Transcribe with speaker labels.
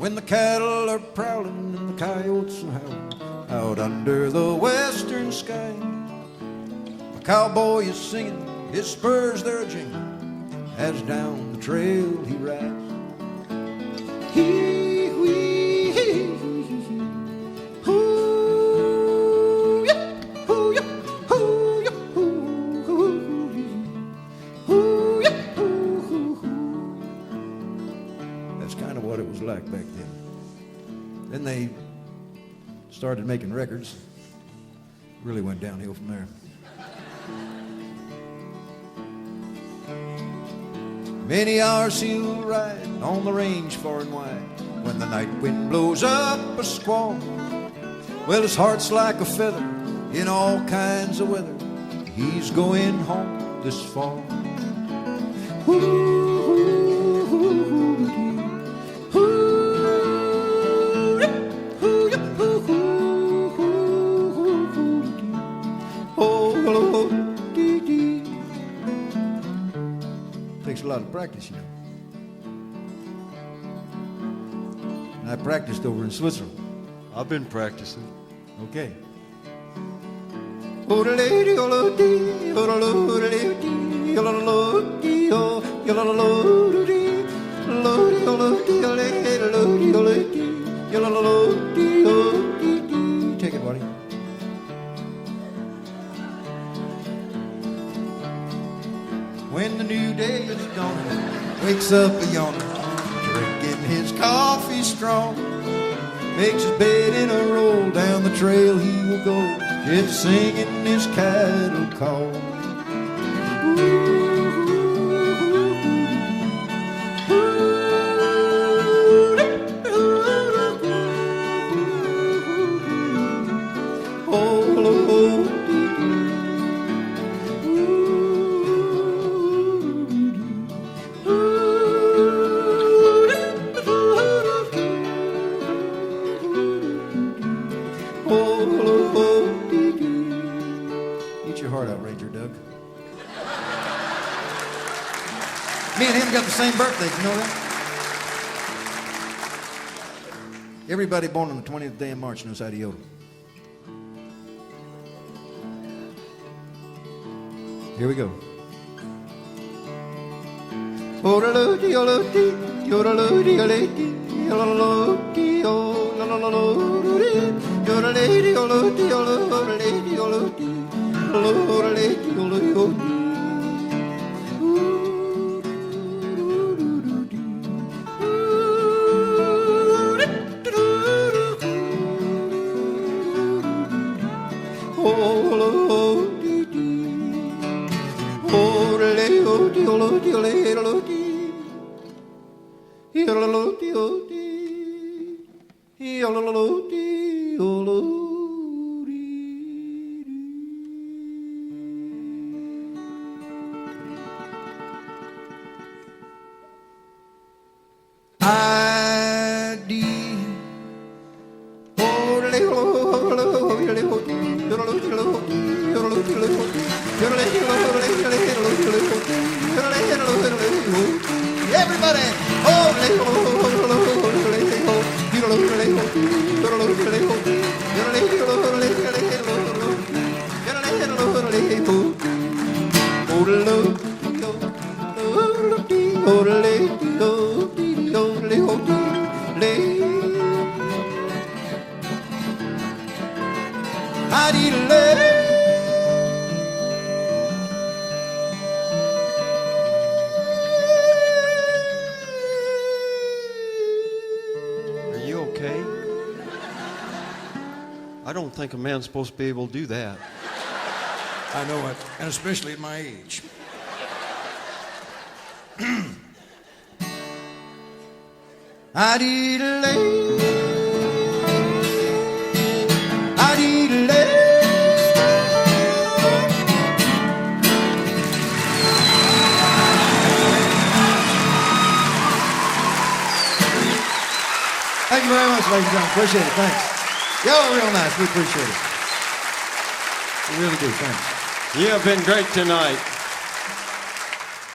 Speaker 1: when the cattle are prowling and the coyotes are howling out under the western sky. A cowboy is singing, his spurs they're a-jingling as down the trail he rides. That's kind of what it was like back then. Then they started making records. Really went downhill from there. Many hours he'll ride on the range far and wide when the night wind blows up a squall. Well, his heart's like a feather in all kinds of weather. He's going home this fall. Takes a lot of practice, you know. And I practiced over in Switzerland.
Speaker 2: I've been practicing.
Speaker 1: Okay. Take it, buddy. When the new day is dawning, wakes up a yawner, drinking his coffee strong, makes his bed in a roll, down the trail he will go, just singing his cattle call. Eat your heart out, Ranger Doug. Me and him got the same birthday, you know that? Everybody born on the 20th day of March knows how to yodel. Here we go. Everybody!
Speaker 2: Are you okay? I don't think a man's supposed to be able to do that.
Speaker 1: I know it, and especially at my age. Thank you very much, ladies and gentlemen. Appreciate it. Thanks. Y'all are real nice. We appreciate it. We really do. Thanks.
Speaker 2: You have been great tonight.